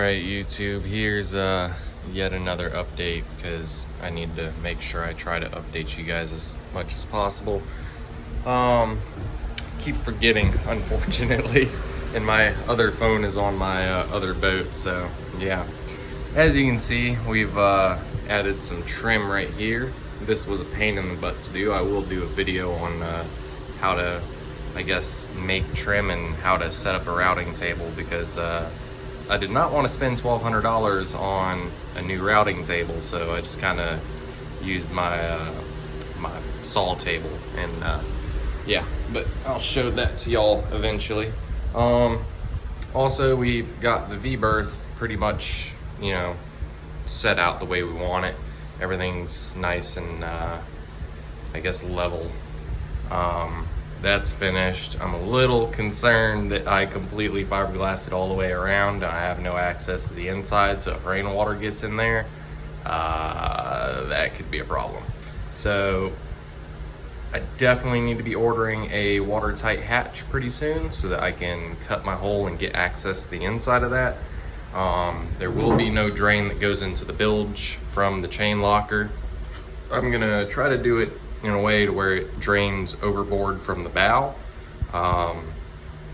Alright, YouTube, here's yet another update because I need to make sure I try to update you guys as much as possible. Keep forgetting, unfortunately, and my other phone is on my other boat, so yeah. As you can see, we've added some trim right here. This was a pain in the butt to do. I will do a video on how to, I guess, make trim and how to set up a routing table because I did not want to spend $1,200 on a new routing table, so I just kind of used my my saw table, and yeah, but I'll show that to y'all eventually. Also, we've got the V-berth pretty much, you know, set out the way we want it. Everything's nice and I guess level. That's finished. I'm a little concerned that I completely fiberglassed it all the way around. I have no access to the inside, so if rainwater gets in there, that could be a problem. So I definitely need to be ordering a watertight hatch pretty soon so that I can cut my hole and get access to the inside of that. There will be no drain that goes into the bilge from the chain locker. I'm gonna try to do it in a way to where it drains overboard from the bow.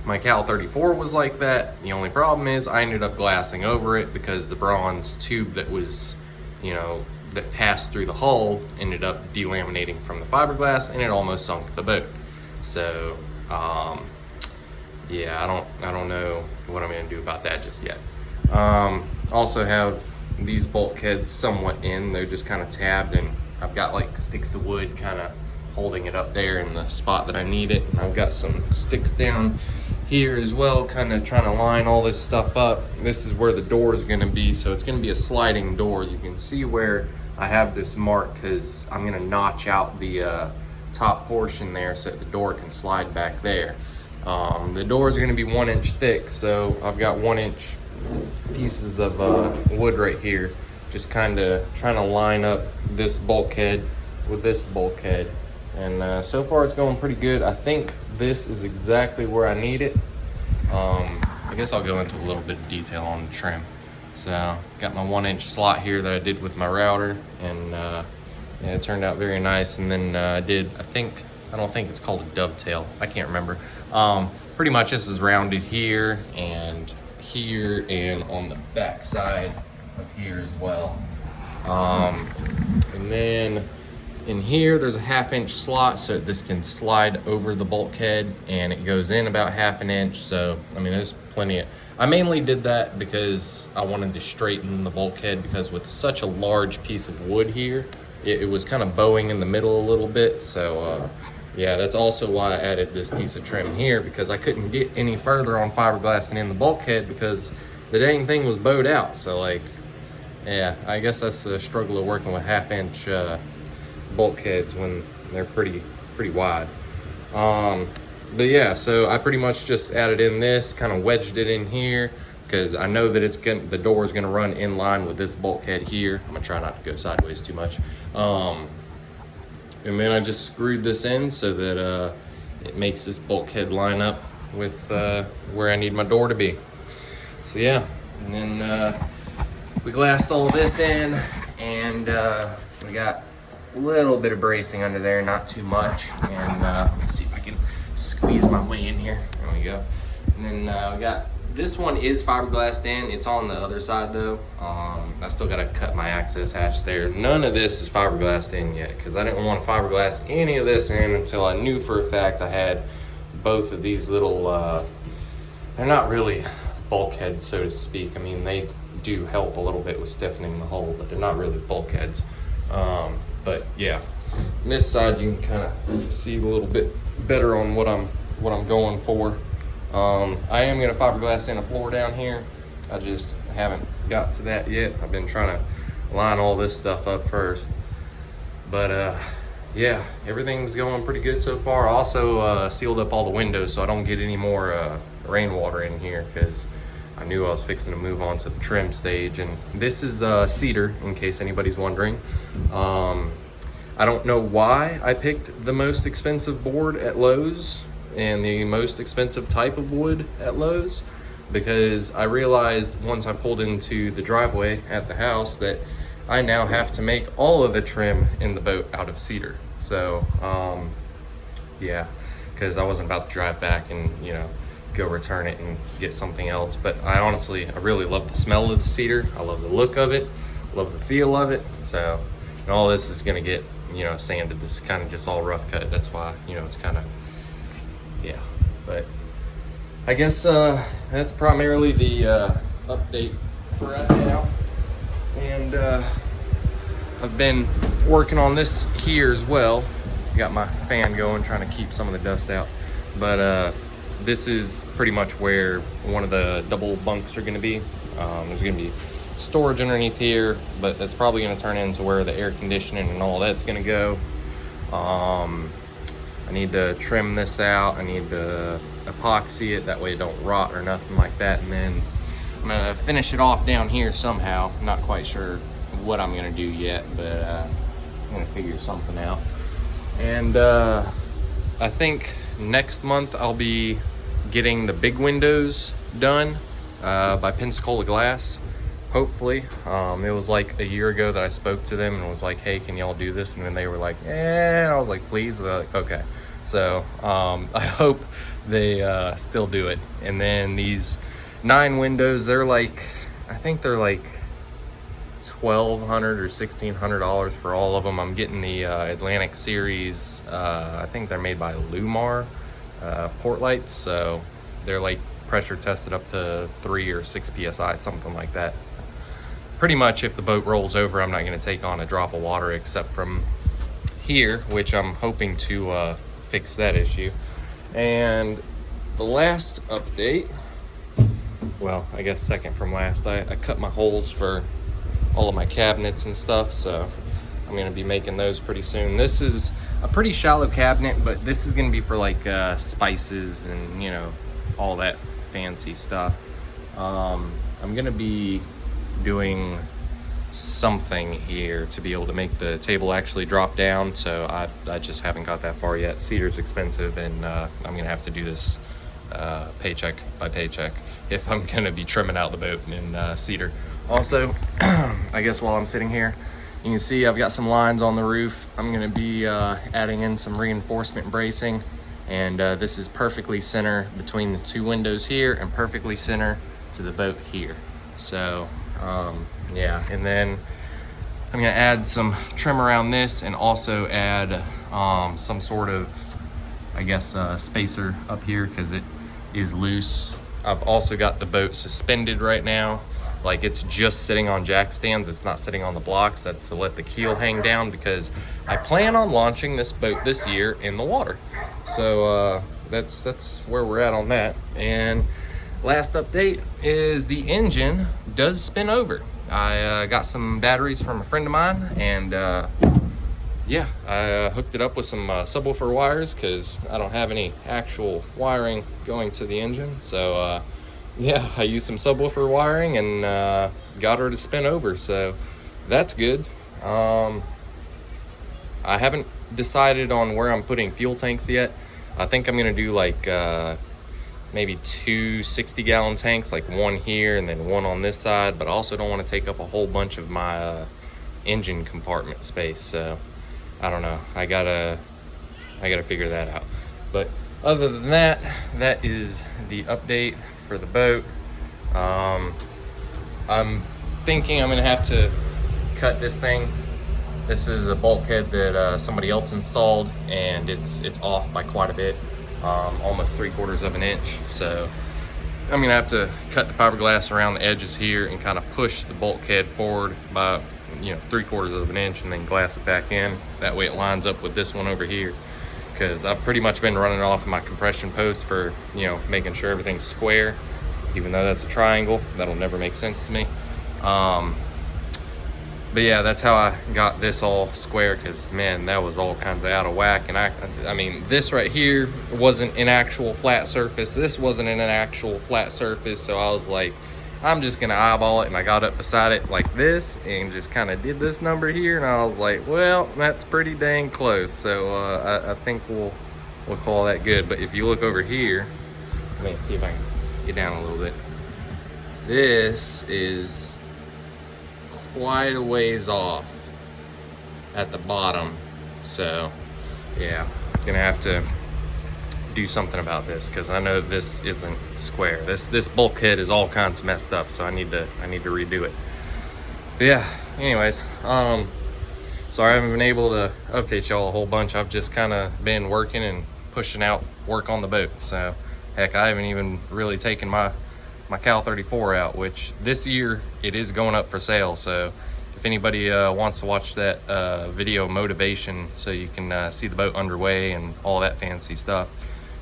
My Cal 34 was like that. The only problem is I ended up glassing over it because the bronze tube that was, you know, that passed through the hull ended up delaminating from the fiberglass, and it almost sunk the boat. So yeah, I don't know what I'm gonna do about that just yet. Also have these bulkheads somewhat in. They're just kind of tabbed, and I've got like sticks of wood kind of holding it up there in the spot that I need it. And I've got some sticks down here as well, kind of trying to line all this stuff up. This is where the door is going to be, so it's going to be a sliding door. You can see where I have this mark because I'm going to notch out the top portion there so that the door can slide back there. The door is going to be 1 inch thick, so I've got 1 inch pieces of wood right here, just kind of trying to line up this bulkhead with this bulkhead, and so far it's going pretty good. I think this is exactly where I need it. I guess I'll go into a little bit of detail on the trim. So got my 1 inch slot here that I did with my router, and yeah, it turned out very nice. And then I don't think it's called a dovetail, I can't remember. Pretty much this is rounded here and on the back side of here as well. And then in here there's a 1/2 inch slot so this can slide over the bulkhead, and it goes in about 1/2 inch. So I mean, there's plenty of, I mainly did that because I wanted to straighten the bulkhead, because with such a large piece of wood here, it was kind of bowing in the middle a little bit. So yeah, that's also why I added this piece of trim here, because I couldn't get any further on fiberglassing in the bulkhead because the dang thing was bowed out. So like, yeah, I guess that's the struggle of working with 1/2 inch bulkheads when they're pretty wide. But yeah, so I pretty much just added in this, kind of wedged it in here because I know that the door is gonna run in line with this bulkhead here. I'm gonna try not to go sideways too much. And then I just screwed this in so that it makes this bulkhead line up with where I need my door to be. So yeah, and then we glassed all this in, and we got a little bit of bracing under there, not too much. And let me see if I can squeeze my way in here. There we go. And then we got, this one is fiberglassed in. It's on the other side though. I still gotta cut my access hatch there. None of this is fiberglassed in yet because I didn't want to fiberglass any of this in until I knew for a fact I had both of these little, they're not really bulkheads, so to speak. I mean, they do help a little bit with stiffening the hull, but they're not really bulkheads. But yeah, on this side you can kind of see a little bit better on what I'm going for. I am gonna fiberglass in a floor down here. I just haven't got to that yet. I've been trying to line all this stuff up first. But yeah, everything's going pretty good so far. I also sealed up all the windows so I don't get any more rainwater in here, because I knew I was fixing to move on to the trim stage. And this is cedar, in case anybody's wondering. I don't know why I picked the most expensive board at Lowe's and the most expensive type of wood at Lowe's. because I realized once I pulled into the driveway at the house that I now have to make all of the trim in the boat out of cedar. So yeah, because I wasn't about to drive back and, you know, go return it and get something else. But I really love the smell of the cedar. I love the look of it, love the feel of it. So, and all this is gonna get, you know, sanded. This is kind of just all rough cut. That's why, you know, it's kind of, yeah. But I guess that's primarily the update for right now. And I've been working on this here as well. Got my fan going, trying to keep some of the dust out. But this is pretty much where one of the double bunks are gonna be. There's gonna be storage underneath here, but that's probably gonna turn into where the air conditioning and all that's gonna go. I need to trim this out. I need to epoxy it, that way it don't rot or nothing like that. And then I'm gonna finish it off down here somehow. I'm not quite sure what I'm gonna do yet, but I'm gonna figure something out. And I think next month I'll be getting the big windows done by Pensacola Glass, hopefully. It was like a year ago that I spoke to them and was like, hey, can y'all do this? And then they were like, I was like, please. They're like, okay. So I hope they still do it. And then these 9 windows, they're like, I think they're like $1,200 or $1,600 for all of them. I'm getting the Atlantic Series. I think they're made by Lumar port lights, so they're like pressure tested up to 3 or 6 psi, something like that. Pretty much, if the boat rolls over, I'm not going to take on a drop of water except from here, which I'm hoping to fix that issue. And the last update, well, I guess second from last, I cut my holes for all of my cabinets and stuff, so I'm gonna be making those pretty soon. This is a pretty shallow cabinet, but this is gonna be for like spices and, you know, all that fancy stuff. I'm gonna be doing something here to be able to make the table actually drop down, so I just haven't got that far yet. Cedar's expensive, and I'm gonna have to do this paycheck by paycheck if I'm gonna be trimming out the boat in cedar. Also, I guess while I'm sitting here, you can see I've got some lines on the roof. I'm gonna be adding in some reinforcement bracing, and this is perfectly center between the 2 windows here and perfectly center to the boat here. So yeah, and then I'm gonna add some trim around this and also add some sort of, I guess, spacer up here because it is loose. I've also got the boat suspended right now. Like, it's just sitting on jack stands. It's not sitting on the blocks. That's to let the keel hang down because I plan on launching this boat this year in the water. So that's where we're at on that. And last update is the engine does spin over. I got some batteries from a friend of mine, and yeah, I hooked it up with some subwoofer wires because I don't have any actual wiring going to the engine. So yeah, I used some subwoofer wiring and got her to spin over, so that's good. I haven't decided on where I'm putting fuel tanks yet. I think I'm gonna do like maybe 2 60-gallon tanks, like one here and then one on this side, but I also don't want to take up a whole bunch of my engine compartment space. So I don't know, I gotta figure that out. But other than that, that is the update for the boat. I'm thinking I'm gonna have to cut this thing. This is a bulkhead that somebody else installed, and it's off by quite a bit, almost 3/4 of an inch. So I'm gonna have to cut the fiberglass around the edges here and kind of push the bulkhead forward by, you know, 3/4 of an inch, and then glass it back in. That way it lines up with this one over here, because I've pretty much been running off of my compression post for, you know, making sure everything's square, even though that's a triangle. That'll never make sense to me. But yeah, that's how I got this all square, because man, that was all kinds of out of whack. And I mean, this right here wasn't an actual flat surface. This wasn't an actual flat surface. So I was like, I'm just gonna eyeball it, and I got up beside it like this and just kind of did this number here, and I was like, well, that's pretty dang close. So I think we'll call that good. But if you look over here, let me see if I can get down a little bit. this is quite a ways off at the bottom. So yeah, gonna have to do something about this because I know this isn't square. This bulkhead is all kinds of messed up, so I need to redo it. But yeah, anyways, sorry I haven't been able to update y'all a whole bunch. I've just kind of been working and pushing out work on the boat. So heck, I haven't even really taken my Cal 34 out, which this year it is going up for sale. So if anybody wants to watch that video motivation so you can see the boat underway and all that fancy stuff,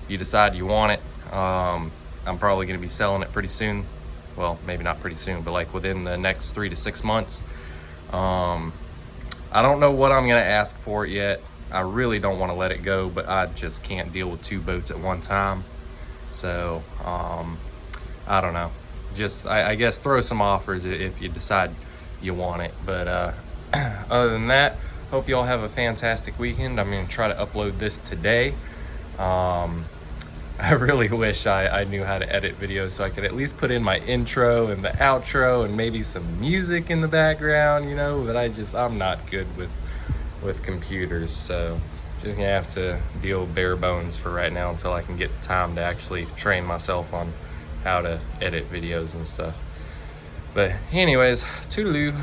if you decide you want it, I'm probably going to be selling it pretty soon. Well, maybe not pretty soon, but like within the next 3 to 6 months. I don't know what I'm going to ask for it yet. I really don't want to let it go, but I just can't deal with 2 boats at one time. So I don't know. Just I guess throw some offers if you decide you want it. But other than that, hope y'all have a fantastic weekend. I'm going to try to upload this today. I really wish I knew how to edit videos so I could at least put in my intro and the outro and maybe some music in the background, you know, but I'm not good with computers, so just gonna have to deal bare bones for right now until I can get the time to actually train myself on how to edit videos and stuff. But anyways, toodaloo.